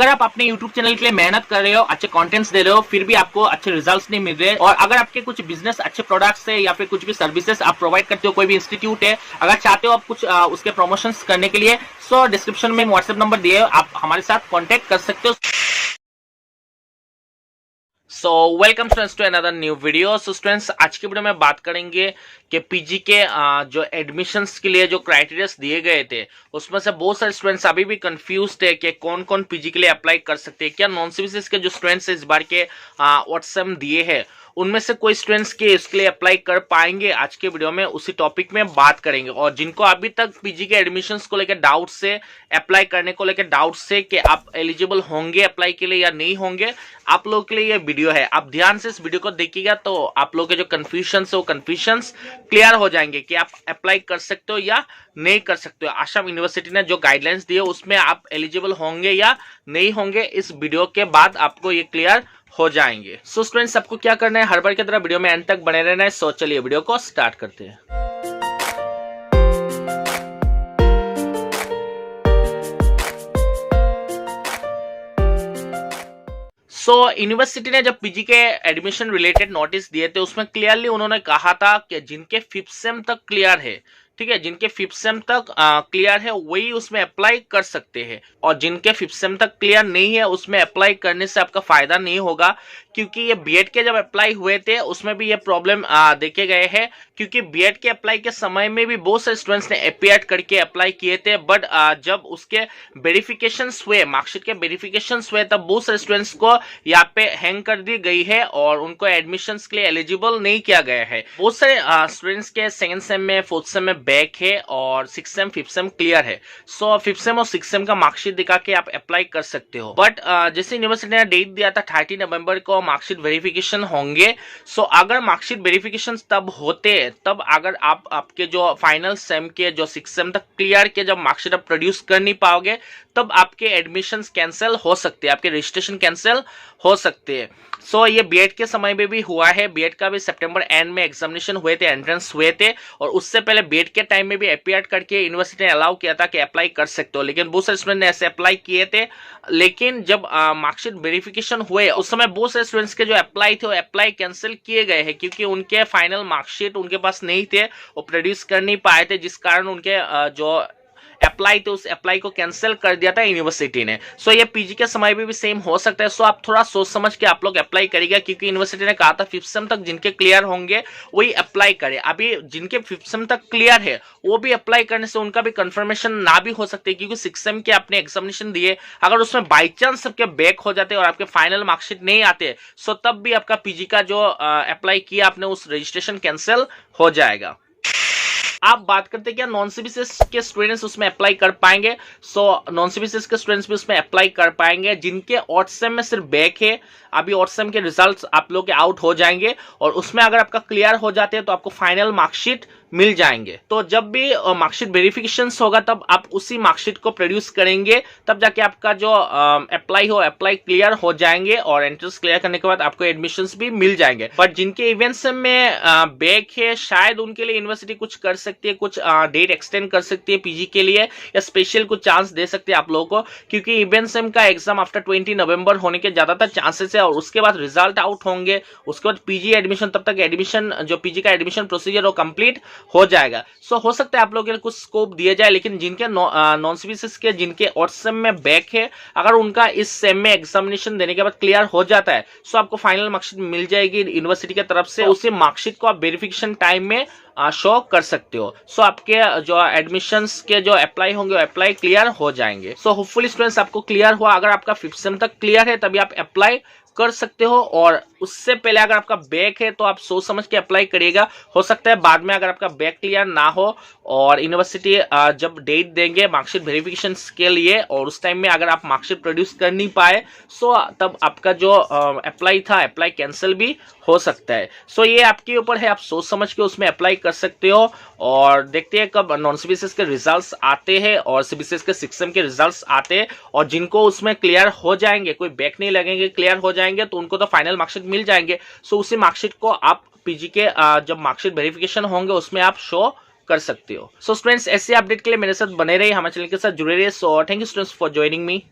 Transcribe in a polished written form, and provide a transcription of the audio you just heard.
अगर आप अपने यूट्यूब चैनल के लिए मेहनत कर रहे हो, अच्छे कंटेंट्स दे रहे हो, फिर भी आपको अच्छे रिजल्ट्स नहीं मिल रहे, और अगर आपके कुछ बिजनेस अच्छे प्रोडक्ट्स है या फिर कुछ भी सर्विसेज आप प्रोवाइड करते हो, कोई भी इंस्टीट्यूट है, अगर चाहते हो आप कुछ उसके प्रमोशंस करने के लिए, सो डिस्क्रिप्शन में व्हाट्सएप नंबर दिए, आप हमारे साथ कॉन्टेक्ट कर सकते हो। So welcome students to another new video. So students, आज की वीडियो में बात करेंगे कि पीजी के जो एडमिशन्स के लिए जो क्राइटेरियाज दिए गए थे, उसमें से बहुत सारे स्टूडेंट्स अभी भी कंफ्यूज्ड है कि कौन कौन पीजी के लिए अप्लाई कर सकते हैं। क्या नॉन सीबीएसई के जो स्टूडेंट्स इस बार के व्हाट्सएप दिए हैं, उनमें से कोई स्टूडेंट्स के इसके लिए अप्लाई कर पाएंगे? आज के वीडियो में उसी टॉपिक में बात करेंगे। और जिनको अभी तक पीजी के एडमिशन्स को लेकर डाउट से, अप्लाई करने को लेकर डाउट से कि आप एलिजिबल होंगे अप्लाई के लिए या नहीं होंगे, आप लोगों के लिए ये वीडियो है। आप ध्यान से इस वीडियो को देखिएगा तो आप लोगों के जो कंफ्यूजन है वो कंफ्यूजन्स क्लियर हो जाएंगे कि आप अप्लाई कर सकते हो या नहीं कर सकते हो। आसाम यूनिवर्सिटी ने जो गाइडलाइंस दिए उसमें आप एलिजिबल होंगे या नहीं होंगे, इस वीडियो के बाद आपको ये क्लियर हो जाएंगे। सो स्टूडेंट्स, आपको क्या करना है, हर बार की तरह वीडियो में एंड तक बने रहना है। सो चलिए वीडियो को स्टार्ट करते हैं। यूनिवर्सिटी ने जब पीजी के एडमिशन रिलेटेड नोटिस दिए थे, उसमें क्लियरली उन्होंने कहा था कि जिनके 5th सेम तक क्लियर है, ठीक है, जिनके 5th सेम तक क्लियर है वही उसमें अप्लाई कर सकते हैं, और जिनके 5th सेम तक क्लियर नहीं है उसमें अप्लाई करने से आपका फायदा नहीं होगा। क्योंकि ये बीएड के जब अप्लाई हुए थे उसमें भी ये प्रॉब्लम देखे गए हैं, क्योंकि बीएड के अप्लाई के समय में भी बहुत सारे स्टूडेंट्स ने एपीएड करके अप्लाई किए थे, बट जब उसके वेरिफिकेशंस हुए, मार्कशीट के वेरिफिकेशंस हुए, तब बहुत सारे स्टूडेंट्स को यहाँ पे हैंग कर दी गई है और उनको एडमिशंस के लिए एलिजिबल नहीं किया गया है। बहुत सारे स्टूडेंट्स के 2nd सेम में, 4th सेम में बैक है और 6th same 5th same clear है। सो 5th सेम और 6th सेम का मार्कशीट दिखा के आप अप्लाई कर सकते हो। बट जैसे यूनिवर्सिटी ने डेट दिया था 30 नवंबर को मार्कशीट वेरिफिकेशन होंगे। सो अगर मार्कशीट वेरिफिकेशन तब होते, तब अगर आप आपके जो फाइनल सेम के जो 6th सेम तक क्लियर के जब मार्कशीट आप प्रोड्यूस कर नहीं पाओगे, तब आपके एडमिशंस कैंसिल हो सकते हैं, आपके रजिस्ट्रेशन कैंसिल हो सकते हैं। सो ये बीएड के समय में भी हुआ है। बीएड का भी सितंबर एंड में एग्जामिनेशन हुए थे, एंट्रेंस हुए थे, और उससे पहले बीएड के टाइम में भी एपीएड करके यूनिवर्सिटी ने अलाउ किया था कि अप्लाई कर सकते हो, लेकिन बहुत सारे स्टूडेंट ने ऐसे अप्लाई किए थे। लेकिन जब मार्कशीट वेरिफिकेशन हुए उस समय बहुत सारे स्टूडेंट्स के जो अप्लाई थे वो अप्लाई कैंसिल किए गए हैं, क्योंकि उनके फाइनल मार्कशीट उनके पास नहीं थे, वो प्रोड्यूस कर नहीं पाए थे, जिस कारण उनके जो अप्लाई थे उस अप्लाई को कैंसिल कर दिया था यूनिवर्सिटी ने। सो ये पीजी के समय में भी सेम हो सकता है। सो आप थोड़ा सोच समझ के आप लोग अप्लाई करिएगा, क्योंकि यूनिवर्सिटी ने कहा था 5th सेम तक जिनके क्लियर होंगे वही अप्लाई करें। अभी जिनके 5th सेम तक क्लियर है वो भी अप्लाई करने से उनका भी कंफर्मेशन ना भी हो सकती है, क्योंकि 6th सेम के आपने एग्जामिनेशन दिए, अगर उसमें बाई चांस सबके बैक हो जाते और आपके फाइनल मार्कशीट नहीं आते, सो तब भी आपका पीजी का जो अप्लाई किया आपने उस रजिस्ट्रेशन कैंसिल हो जाएगा। आप बात करते हैं क्या नॉन सीबीएसई के स्टूडेंट्स उसमें अप्लाई कर पाएंगे? सो नॉन सीबीएसई के स्टूडेंट्स भी उसमें अप्लाई कर पाएंगे जिनके 8th सेम में सिर्फ बैक है। अभी 8th सेम के रिजल्ट्स आप लोग के आउट हो जाएंगे, और उसमें अगर आपका क्लियर हो जाते हैं तो आपको फाइनल मार्कशीट मिल जाएंगे। तो जब भी मार्कशीट वेरिफिकेशन होगा तब आप उसी मार्कशीट को प्रोड्यूस करेंगे, तब जाके आपका जो अप्लाई अप्लाई क्लियर हो जाएंगे, और एंट्रेंस क्लियर करने के बाद आपको एडमिशंस भी मिल जाएंगे। बट जिनके इवेंट्स में बैक है, शायद उनके लिए यूनिवर्सिटी कुछ कर सकती है, कुछ डेट एक्सटेंड कर सकती है पीजी के लिए, या स्पेशल कुछ चांस दे सकते हैं आप लोगों को, क्योंकि इवेंट सेम का एग्जाम आफ्टर 20 नवंबर होने के ज्यादातर चांसेस है, और उसके बाद रिजल्ट आउट होंगे, उसके बाद पीजी एडमिशन, तब तक एडमिशन जो पीजी का एडमिशन प्रोसीजर वो कंप्लीट हो जाएगा। सो हो सकता है आप लोगों के लिए कुछ स्कोप दिए जाए, लेकिन जिनके नॉन सीबीएसई के जिनके 8th सेम में बैक है, अगर उनका इस सेम में एग्जामिनेशन देने के बाद क्लियर हो जाता है, सो आपको फाइनल मार्कशीट मिल जाएगी यूनिवर्सिटी की तरफ से। उसी मार्कशीट को आप वेरिफिकेशन टाइम में शो कर सकते हो। सो आपके जो एडमिशंस के जो अप्लाई होंगे वो अप्लाई क्लियर हो जाएंगे। सो होपफुली स्टूडेंट्स आपको क्लियर हुआ। अगर आपका 5th सेम तक क्लियर है तभी आप अप्लाई कर सकते हो, और उससे पहले अगर आपका बैक है तो आप सोच समझ के अप्लाई करिएगा। हो सकता है बाद में अगर आपका बैक क्लियर ना हो और यूनिवर्सिटी जब डेट देंगे मार्कशीट वेरिफिकेशन के लिए, और उस टाइम में अगर आप मार्कशीट प्रोड्यूस कर नहीं पाए, सो तब आपका जो अप्लाई था अप्लाई कैंसिल भी हो सकता है। सो ये आपके ऊपर है, आप सोच समझ के उसमें अप्लाई कर सकते हो। और देखते हैं कब नॉन सीबीएसई के रिजल्ट्स आते हैं और सीबीएसई के 6th सेम के रिजल्ट्स आते हैं, और जिनको उसमें क्लियर हो जाएंगे, कोई बैक नहीं लगेंगे, क्लियर हो जाएंगे, तो उनको तो फाइनल मार्कशीट मिल जाएंगे। सो उसी मार्कशीट को आप पीजी के जब मार्कशीट वेरिफिकेशन होंगे उसमें आप शो कर सकते हो। सो स्टूडेंट्स, ऐसे अपडेट के लिए मेरे साथ बने रहिए, हमारे चैनल के साथ जुड़े रहिए। So thank you students for joining me.